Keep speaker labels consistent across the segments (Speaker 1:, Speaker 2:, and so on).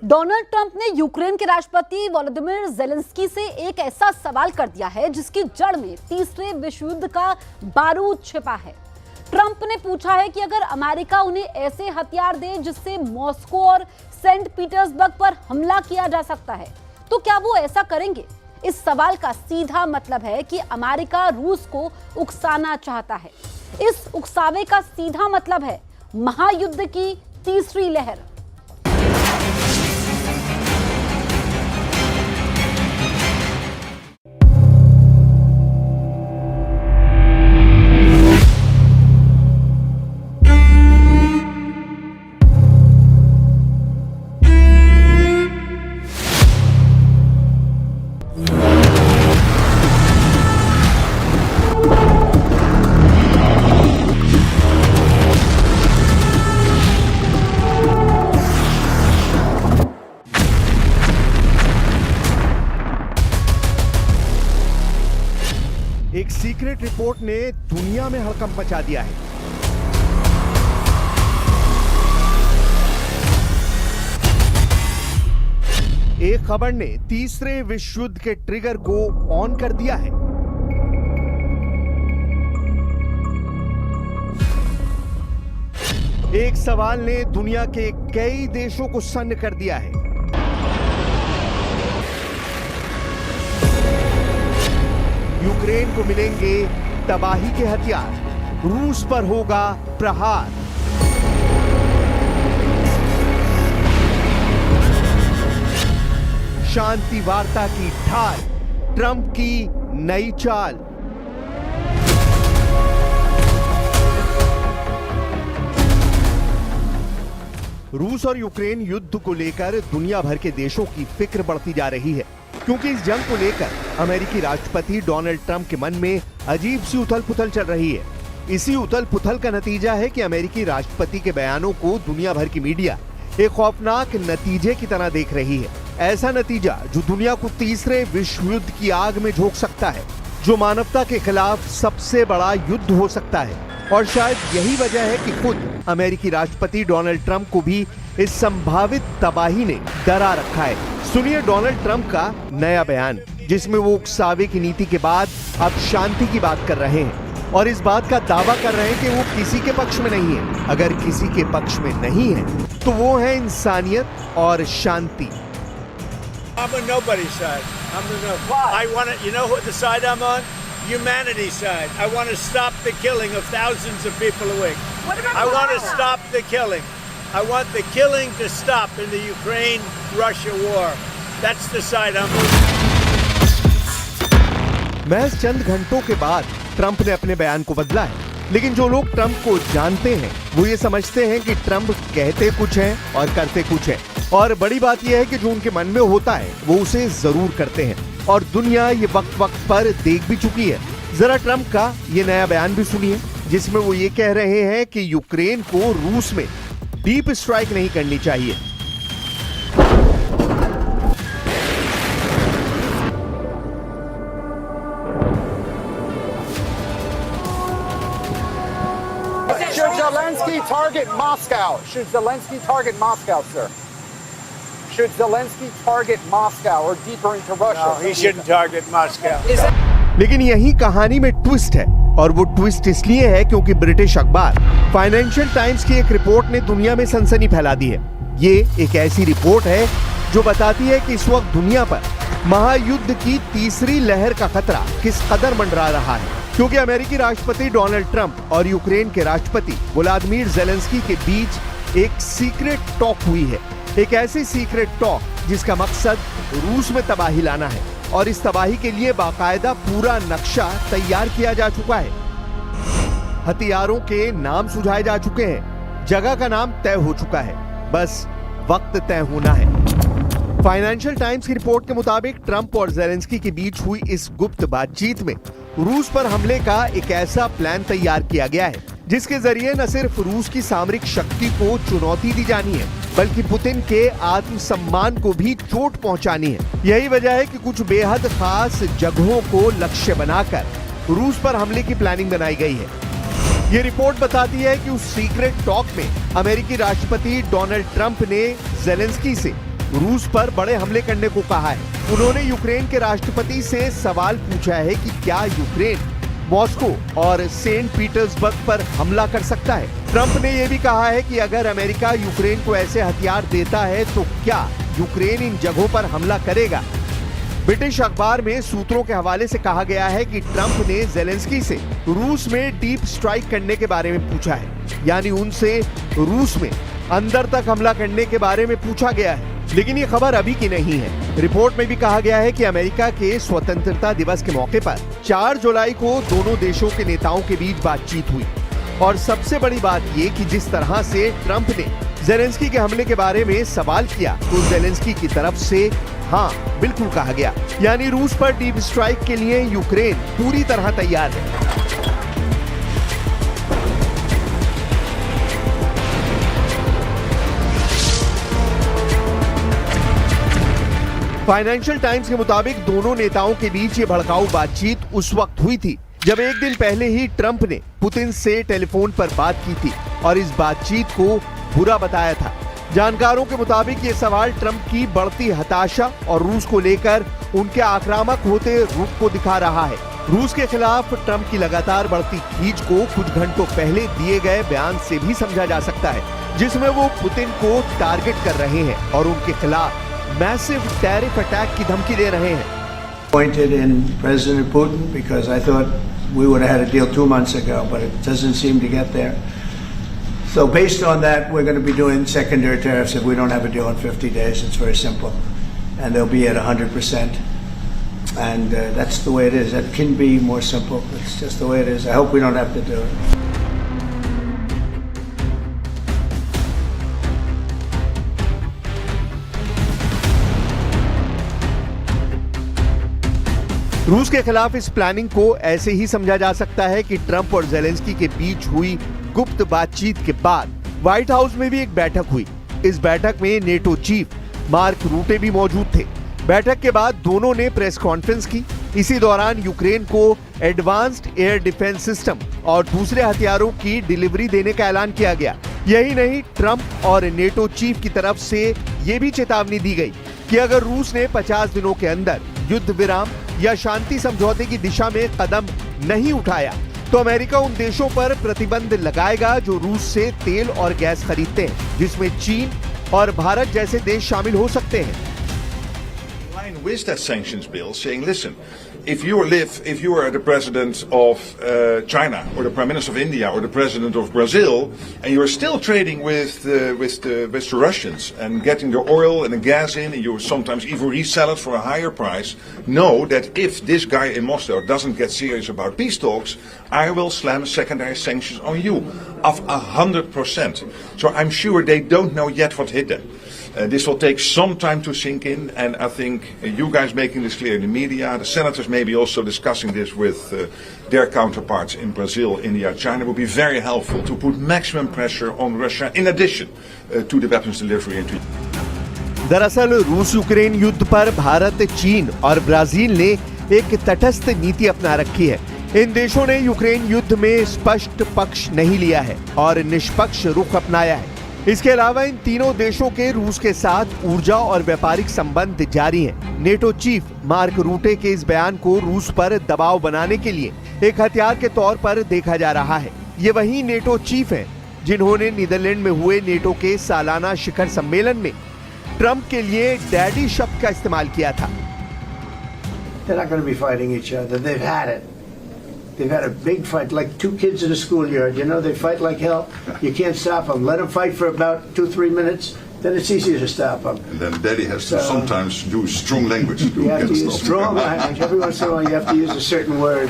Speaker 1: Donald Trump ने Ukraine के राष्ट्रपति वोलोदिमीर ज़ेलेंस्की से एक ऐसा सवाल कर दिया है जिसकी जड़ में तीसरे विश्व युद्ध का बारूद छिपा है। ट्रंप ने पूछा है कि अगर अमेरिका उन्हें ऐसे हथियार दे जिससे मॉस्को और सेंट पीटर्सबर्ग पर हमला किया जा सकता है, तो क्या वो ऐसा करेंगे? इस सवाल का सीधा मतलब है कि अमेरिका रूस को उकसाना चाहता है। इस उकसावे का सीधा मतलब है महायुद्ध की तीसरी लहर।
Speaker 2: एक सीक्रेट रिपोर्ट ने दुनिया में हड़कंप मचा दिया है। एक खबर ने तीसरे विश्व युद्ध के ट्रिगर को ऑन कर दिया है। एक सवाल ने दुनिया के कई देशों को सन्न कर दिया है। यूक्रेन को मिलेंगे तबाही के हथियार, रूस पर होगा प्रहार। शांति वार्ता की ढाल, ट्रंप की नई चाल। रूस और यूक्रेन युद्ध को लेकर दुनिया भर के देशों की फिक्र बढ़ती जा रही है, क्योंकि इस जंग को लेकर अमेरिकी राष्ट्रपति डोनाल्ड ट्रंप के मन में अजीब सी उथल पुथल चल रही है। इसी उथल पुथल का नतीजा है कि अमेरिकी राष्ट्रपति के बयानों को दुनिया भर की मीडिया एक खौफनाक नतीजे की तरह देख रही है। ऐसा नतीजा जो दुनिया को तीसरे विश्व युद्ध की आग में झोंक सकता है, जो मानवता के खिलाफ सबसे बड़ा युद्ध हो सकता है। और शायद यही वजह है कि खुद अमेरिकी राष्ट्रपति डोनाल्ड ट्रंप को भी इस संभावित तबाही ने डरा रखा है। सुनिए डोनाल्ड ट्रंप का नया बयान, जिसमें वो उकसावे की नीति के बाद अब शांति की बात कर रहे हैं और इस बात का दावा कर रहे हैं कि वो किसी के पक्ष में नहीं है। अगर किसी के पक्ष में नहीं है तो वो है इंसानियत और शांति।
Speaker 3: I'm on nobody's side. I want to, you know what the side I'm on? Humanity's side. I want to stop the killing of thousands of people a week. I want to stop the killing. I want the killing to stop in the Ukraine-Russia war. That's the side I'm on.
Speaker 2: महज चंद घंटों के बाद Trump ने अपने बयान को बदला है, लेकिन जो लोग ट्रंप को जानते हैं वो ये समझते हैं कि ट्रंप कहते कुछ हैं और करते कुछ हैं। और बड़ी बात यह है कि जो उनके मन में होता है वो उसे जरूर करते हैं, और दुनिया ये वक्त वक्त पर देख भी चुकी है। जरा ट्रंप का ये नया बयान भी सुनिए, जिसमें वो ये कह रहे हैं कि यूक्रेन को रूस में डीप स्ट्राइक नहीं करनी चाहिए।
Speaker 4: Should Zelensky target Moscow? Should Zelensky target Moscow, sir? Should Zelensky target Moscow or deeper into Russia?
Speaker 3: No, he shouldn't target Moscow.
Speaker 2: लेकिन यही कहानी में ट्विस्ट है, और वो ट्विस्ट इसलिए है क्योंकि ब्रिटिश अखबार फाइनेंशियल टाइम्स की एक रिपोर्ट ने दुनिया में सनसनी फैला दी है। ये एक ऐसी रिपोर्ट है जो बताती है कि इस वक्त दुनिया पर महायुद्ध की तीसरी लहर का खतरा किस कदर मंडरा रहा है, क्योंकि अमेरिकी राष्ट्रपति डोनाल्ड ट्रंप और यूक्रेन के राष्ट्रपति वोलोदिमीर ज़ेलेंस्की के बीच एक सीक्रेट टॉक हुई है। एक ऐसी सीक्रेट टॉक जिसका मकसद रूस में तबाही लाना है, और इस तबाही के लिए बाकायदा पूरा नक्शा तैयार किया जा चुका है। हथियारों के नाम सुझाए जा चुके हैं, जगह का नाम तय हो चुका है, बस वक्त तय होना है। फाइनेंशियल टाइम्स की रिपोर्ट के मुताबिक ट्रंप और ज़ेलेंस्की के बीच हुई इस गुप्त बातचीत में रूस पर हमले का एक ऐसा प्लान तैयार किया गया है जिसके जरिए न सिर्फ रूस की सामरिक शक्ति को चुनौती दी जानी है, बल्कि पुतिन के आत्मसम्मान को भी चोट पहुंचानी है। यही वजह है कि कुछ बेहद खास जगहों को लक्ष्य बनाकर रूस पर हमले की प्लानिंग बनाई गई है। ये रिपोर्ट बताती है कि उस सीक्रेट टॉक में अमेरिकी राष्ट्रपति डोनाल्ड ट्रंप ने ज़ेलेंस्की से रूस पर बड़े हमले करने को कहा है। उन्होंने यूक्रेन के राष्ट्रपति से सवाल पूछा है कि क्या यूक्रेन मॉस्को और सेंट पीटर्सबर्ग पर हमला कर सकता है। ट्रंप ने यह भी कहा है कि अगर अमेरिका यूक्रेन को ऐसे हथियार देता है तो क्या यूक्रेन इन जगहों पर हमला करेगा। ब्रिटिश अखबार में सूत्रों के हवाले से कहा गया है कि ट्रंप ने जेलेंस्की से रूस में डीप स्ट्राइक करने के बारे में पूछा है, यानी उनसे रूस में अंदर तक हमला करने के बारे में पूछा गया है। लेकिन ये खबर अभी की नहीं है। रिपोर्ट में भी कहा गया है कि अमेरिका के स्वतंत्रता दिवस के मौके पर 4 जुलाई को दोनों देशों के नेताओं के बीच बातचीत हुई और सबसे बड़ी बात ये कि जिस तरह से ट्रंप ने जेलेंस्की के हमले के बारे में सवाल किया तो जेलेंस्की की तरफ से हाँ बिल्कुल कहा गया, यानी रूस पर डीप स्ट्राइक के लिए यूक्रेन पूरी तरह तैयार है। फाइनेंशियल टाइम्स के मुताबिक दोनों नेताओं के बीच ये भड़काऊ बातचीत उस वक्त हुई थी जब एक दिन पहले ही ट्रंप ने पुतिन से टेलीफोन पर बात की थी और इस बातचीत को बुरा बताया था। जानकारों के मुताबिक ये सवाल ट्रंप की बढ़ती हताशा और रूस को लेकर उनके आक्रामक होते रुख को दिखा रहा है। रूस के खिलाफ ट्रंप की लगातार बढ़ती खींच को कुछ घंटों पहले दिए गए बयान से भी समझा जा सकता है, जिसमें वो पुतिन को टारगेट कर रहे हैं और उनके खिलाफ मैसिव टैरिफ अटैक की धमकी दे रहे हैं।
Speaker 5: Pointed in President Putin because I thought we would have had a deal 2 months ago, but it doesn't seem to get there. So based on that, we're going to be doing secondary tariffs if we don't have a deal in 50 days. It's very simple. And they'll be at 100%. And that's the way it is. That can be more simple. It's just the way it is. I hope we don't have to do it.
Speaker 2: रूस के खिलाफ इस planning को ऐसे ही समझा जा सकता है कि ट्रंप और जेलेंस्की के बीच हुई गुप्त बातचीत के बाद व्हाइट हाउस में भी एक बैठक हुई। इस बैठक में नेटो चीफ मार्क रूटे भी मौजूद थे। बैठक के बाद दोनों ने प्रेस कॉन्फ्रेंस की। इसी दौरान यूक्रेन को एडवांस्ड एयर डिफेंस सिस्टम और दूसरे हथियारों की डिलीवरी देने का ऐलान किया गया। यही नहीं, ट्रंप और नेटो चीफ की तरफ से ये भी चेतावनी दी गई कि अगर रूस ने 50 दिनों के अंदर युद्ध विराम या शांति समझौते की दिशा में कदम नहीं उठाया तो अमेरिका उन देशों पर प्रतिबंध लगाएगा जो रूस से तेल और गैस खरीदते हैं, जिसमें चीन और भारत जैसे देश शामिल हो सकते हैं।
Speaker 6: With that sanctions bill, saying, listen, if you are the president of China or the prime minister of India or the president of Brazil, and you are still trading with the Russians and getting the oil and the gas in, and you sometimes even resell it for a higher price, know that if this guy in Moscow doesn't get serious about peace talks, I will slam secondary sanctions on you of 100%. So I'm sure they don't know yet what hit them. This will take some time to sink in, and I think you guys making this clear in the media, the senators maybe also discussing this with their counterparts in Brazil, India, China, will be very helpful to put maximum pressure on Russia in addition to the weapons delivery into
Speaker 2: दरअसल रूस Ukraine युद्ध पर भारत, चीन और Brazil ने एक तटस्थ नीति अपना रखी है। इन देशों ने यूक्रेन युद्ध में स्पष्ट पक्ष नहीं लिया है और निष्पक्ष रुख अपनाया है। इसके अलावा इन तीनों देशों के रूस के साथ ऊर्जा और व्यापारिक संबंध जारी हैं। नेटो चीफ मार्क रूटे के इस बयान को रूस पर दबाव बनाने के लिए एक हथियार के तौर पर देखा जा रहा है। ये वही नेटो चीफ हैं जिन्होंने नीदरलैंड में हुए नेटो के सालाना शिखर सम्मेलन में ट्रंप के लिए डैडी शब्द का इस्तेमाल किया था।
Speaker 5: They're not going to be fighting each other. They've had it. They've had a big fight, like 2 kids in a schoolyard. You know, they fight like hell. You can't stop them. Let them fight for about 2-3 minutes. Then it's easier to stop them.
Speaker 6: And then Daddy has to sometimes do strong language.
Speaker 5: You have to use strong language. Every once in a while, you have to use a certain word.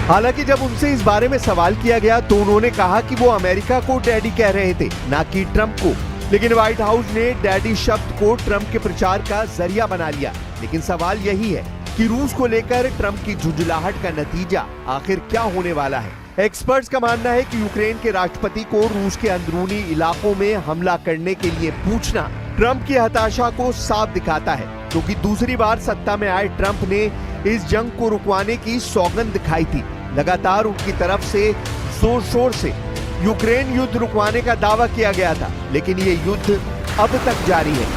Speaker 2: हालांकि जब उनसे इस बारे में सवाल किया गया तो उन्होंने कहा कि वो अमेरिका को डैडी कह रहे थे, ना कि ट्रंप को। लेकिन व्हाइट हाउस ने डैडी शब्द को ट्रंप के प्रचार का जरिया बना लिया। लेकिन सवाल यही है कि रूस को लेकर ट्रंप की झुंझलाहट का नतीजा आखिर क्या होने वाला है। एक्सपर्ट्स का मानना है कि यूक्रेन के राष्ट्रपति को रूस के अंदरूनी इलाकों में हमला करने के लिए पूछना ट्रंप की हताशा को साफ दिखाता है, क्योंकि दूसरी बार सत्ता में आए ट्रंप ने इस जंग को रुकवाने की सौगंध दिखाई थी। लगातार उनकी तरफ से जोर शोर से यूक्रेन युद्ध रुकवाने का दावा किया गया था, लेकिन ये युद्ध अब तक जारी है।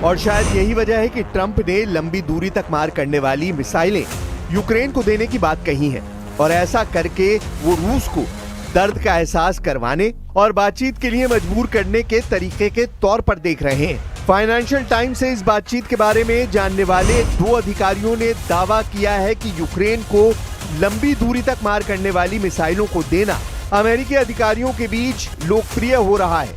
Speaker 2: और शायद यही वजह है कि ट्रंप ने लंबी दूरी तक मार करने वाली मिसाइलें यूक्रेन को देने की बात कही है और ऐसा करके वो रूस को दर्द का एहसास करवाने और बातचीत के लिए मजबूर करने के तरीके के तौर पर देख रहे हैं। फाइनेंशियल टाइम्स से इस बातचीत के बारे में जानने वाले 2 अधिकारियों ने दावा किया है कि यूक्रेन को लंबी दूरी तक मार करने वाली मिसाइलों को देना अमेरिकी अधिकारियों के बीच लोकप्रिय हो रहा है।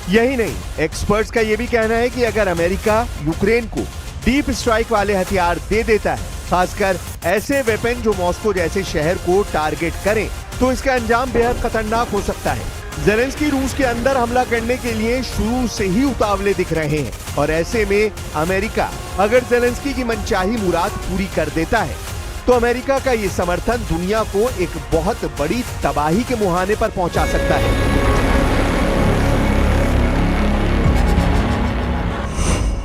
Speaker 2: यही नहीं, एक्सपर्ट्स का यह भी कहना है कि अगर अमेरिका यूक्रेन को डीप स्ट्राइक वाले हथियार दे देता है, खासकर ऐसे वेपन जो मॉस्को जैसे शहर को टारगेट करें, तो इसका अंजाम बेहद खतरनाक हो सकता है। ज़ेलेंस्की रूस के अंदर हमला करने के लिए शुरू से ही उतावले दिख रहे हैं और ऐसे में अमेरिका अगर ज़ेलेंस्की की मनचाही मुराद पूरी कर देता है तो अमेरिका का ये समर्थन दुनिया को एक बहुत बड़ी तबाही के मुहाने पर पहुंचा सकता है।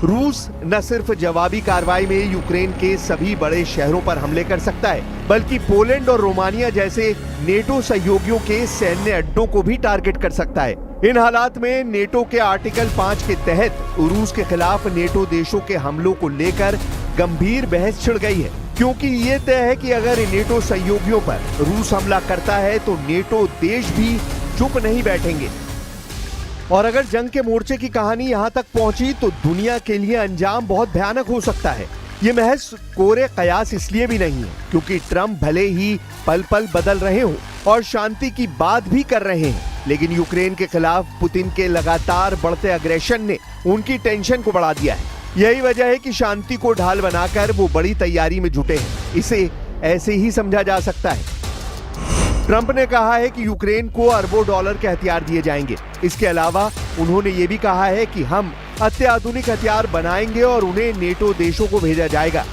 Speaker 2: रूस न सिर्फ जवाबी कार्रवाई में यूक्रेन के सभी बड़े शहरों पर हमले कर सकता है, बल्कि पोलैंड और रोमानिया जैसे नेटो सहयोगियों के सैन्य अड्डों को भी टारगेट कर सकता है। इन हालात में नेटो के आर्टिकल 5 के तहत रूस के खिलाफ नेटो देशों के हमलों को लेकर गंभीर बहस छिड़ गई है, क्योंकि ये तय है कि अगर नेटो सहयोगियों पर रूस हमला करता है तो नेटो देश भी चुप नहीं बैठेंगे और अगर जंग के मोर्चे की कहानी यहाँ तक पहुंची तो दुनिया के लिए अंजाम बहुत भयानक हो सकता है। ये महज कोरे कयास इसलिए भी नहीं है क्योंकि ट्रंप भले ही पल पल बदल रहे हो और शांति की बात भी कर रहे हैं, लेकिन यूक्रेन के खिलाफ पुतिन के लगातार बढ़ते अग्रेशन ने उनकी टेंशन को बढ़ा दिया है। यही वजह है कि शांति को ढाल बनाकर वो बड़ी तैयारी में जुटे हैं। इसे ऐसे ही समझा जा सकता है। ट्रंप ने कहा है कि यूक्रेन को अरबों डॉलर के हथियार दिए जाएंगे। इसके अलावा उन्होंने ये भी कहा है कि हम अत्याधुनिक हथियार बनाएंगे और उन्हें नेटो देशों को भेजा जाएगा।